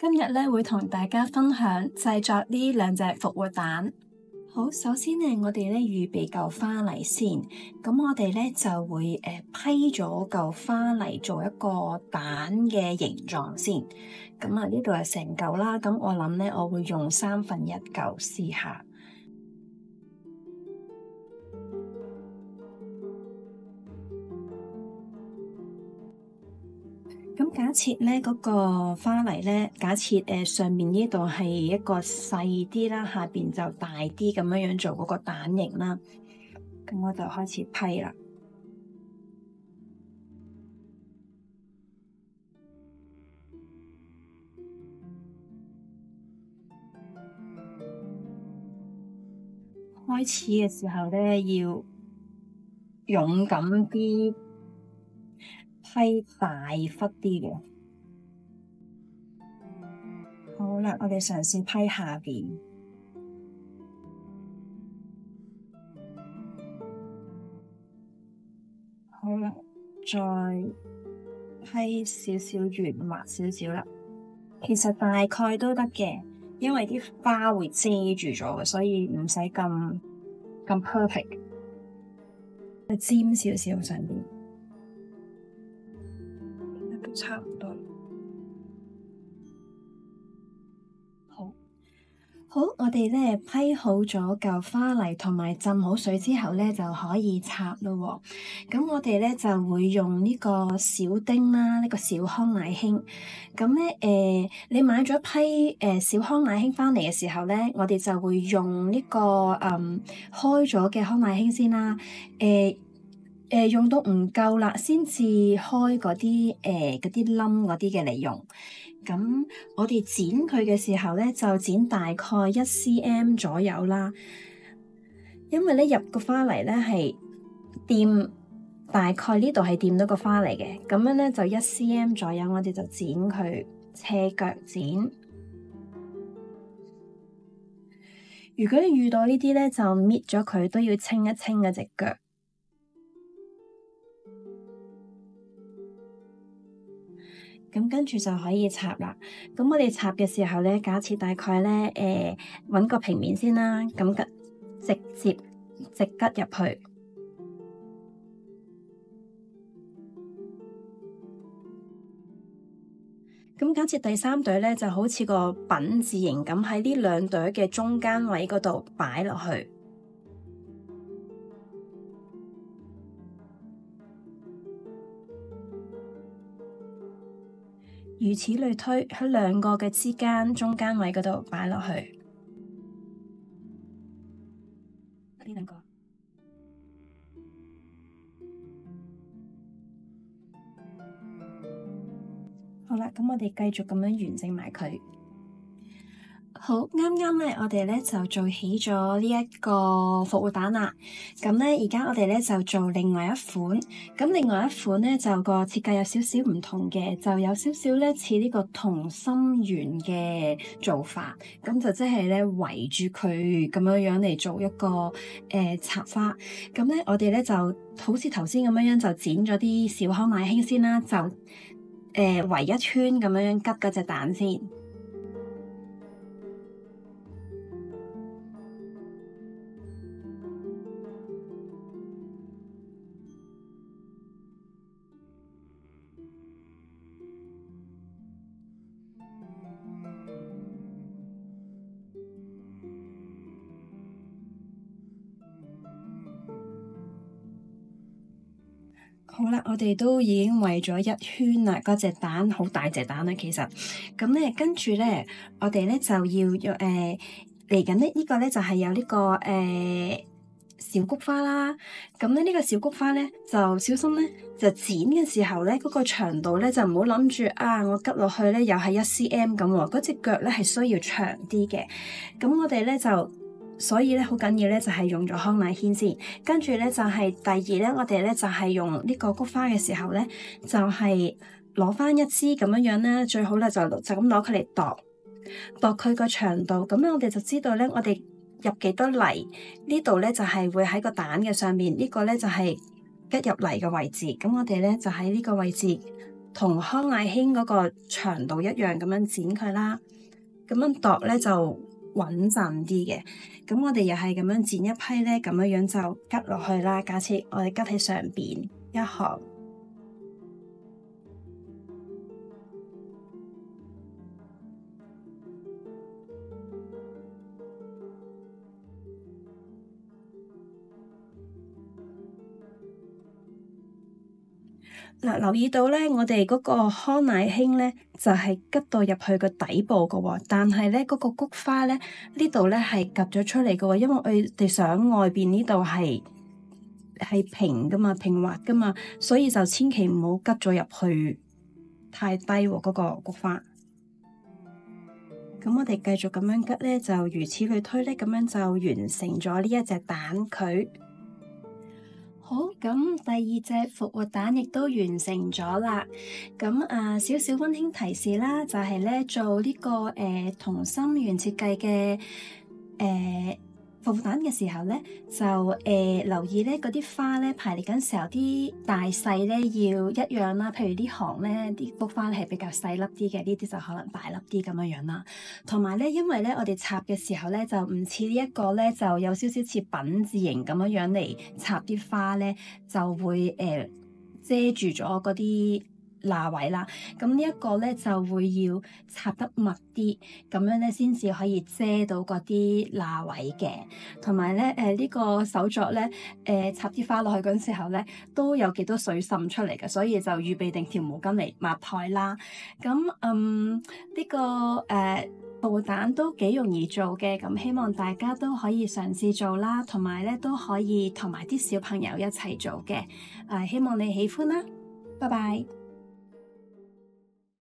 今日咧會同大家分享製作呢兩隻復活蛋。好，首先咧我哋咧預備嚿花泥先，咁我哋咧就會批咗嚿花泥做一個蛋嘅形狀先。咁啊呢度係成嚿啦，咁我諗咧我會用1/3嚿試下。咁假設咧嗰個花泥咧，假設上面呢度係一個細啲啦，下邊就大啲咁樣做嗰個蛋形啦。咁我就開始批啦。開始嘅時候咧，要勇敢啲。批大忽啲嘅，好啦，我哋嘗試批下邊，好啦，再批少少圓滑少少啦。其實大概都得嘅，因為啲花會遮住咗嘅，所以唔使咁 perfect， 尖少少上邊。差唔多，好，我哋咧批好咗嚿花泥同埋浸好水之後咧就可以插咯。咁我哋咧就會用呢個小丁啦，呢個小康乃馨。咁咧你買咗批小康乃馨翻嚟嘅時候咧，我哋就會用呢個開咗嘅康乃馨先啦。用到唔夠啦，先至開嗰啲冧嗰啲嘅嚟用。咁我哋剪佢嘅時候咧，就剪大概1cm 左右啦。因為咧入個花泥咧係掂，大概呢度係掂到個花泥嘅，咁樣咧就1cm 左右，我哋就剪佢斜腳剪。如果你遇到呢啲咧，就搣咗佢，都要清一清嗰隻腳。咁跟住就可以插啦。咁我哋插嘅時候咧，假設大概咧搵個平面先啦，咁直接直吉入去。咁假設第3朵咧就好似個品字形咁，喺呢2朵嘅中間位嗰度擺落去。如此類推，喺2個嘅之間中間位嗰度擺落去。呢2個。好啦，咁我哋繼續咁樣完整埋佢。好，啱啱咧，我哋咧就做起咗呢一個復活蛋啦。咁咧，而家我哋咧就做另外一款。咁另外一款咧就個設計有少少唔同嘅，就有少少咧似呢個同心圓嘅做法。咁就即係咧圍住佢咁樣樣嚟做一個插花。咁咧，我哋咧就好似頭先咁樣樣就剪咗啲小康乃馨先啦，就圍一圈咁樣樣吉嗰隻蛋先。好啦，我哋都已經圍咗1圈啦，嗰隻蛋好大隻蛋啦，其實咁咧，跟住咧，我哋咧就要嚟緊呢個咧就係有呢個小菊花啦。咁咧呢個小菊花咧就小心咧，就剪嘅時候咧嗰個長度咧就唔好諗住我吉落去咧又係1cm 咁喎，嗰隻腳咧係需要長啲嘅。咁我哋咧就。所以咧好緊要咧，就係用咗康乃馨先，跟住咧就係第2咧，我哋咧就係用呢個菊花嘅時候咧，就係攞翻一支咁樣樣咧，最好咧就咁攞佢嚟度佢個長度，咁樣我哋就知道咧，我哋入幾多泥，呢度咧就係會喺個蛋嘅上面，呢個咧就係吉入泥嘅位置，咁我哋咧就喺呢個位置同康乃馨嗰個長度一樣咁樣剪佢啦，咁樣度咧就穩陣啲嘅。咁我哋又係咁樣剪一批咧，咁樣就吉落去啦。假設我哋吉喺上邊一行。嗱，留意到咧，我哋嗰個康乃馨咧就係吉到入去個底部嘅喎，但係咧嗰個菊花咧呢度咧係夾咗出嚟嘅喎，因為我哋想外邊呢度係平噶嘛，平滑噶嘛，所以就千祈唔好吉咗入去太低喎，嗰個菊花。咁我哋繼續咁樣吉咧，就如此類推咧，咁樣就完成咗呢一隻蛋佢。好，咁第二隻復活蛋亦都完成咗啦。咁少少溫馨提示啦，就係咧做呢個同心圓設計嘅復活蛋嘅時候咧，就留意咧嗰啲花咧排列緊時候啲大細咧要一樣啦。譬如呢行咧啲菊花係比較細粒啲嘅，呢啲就可能大粒啲咁樣樣啦。同埋咧，因為咧我哋插嘅時候咧就唔似呢一個咧，就有少少似品字形咁樣樣嚟插啲花咧，就會遮住咗嗰啲罅位啦，咁呢一個咧就會要插得密啲，咁樣咧先至可以遮到嗰啲罅位嘅。同埋咧呢個手作咧插啲花落去嗰陣時候咧都有幾多水滲出嚟嘅，所以就預備定條毛巾嚟抹台啦。咁呢個復活蛋都幾容易做嘅，咁希望大家都可以嘗試做啦，同埋咧都可以同埋啲小朋友一齊做嘅。希望你喜歡啦，拜拜。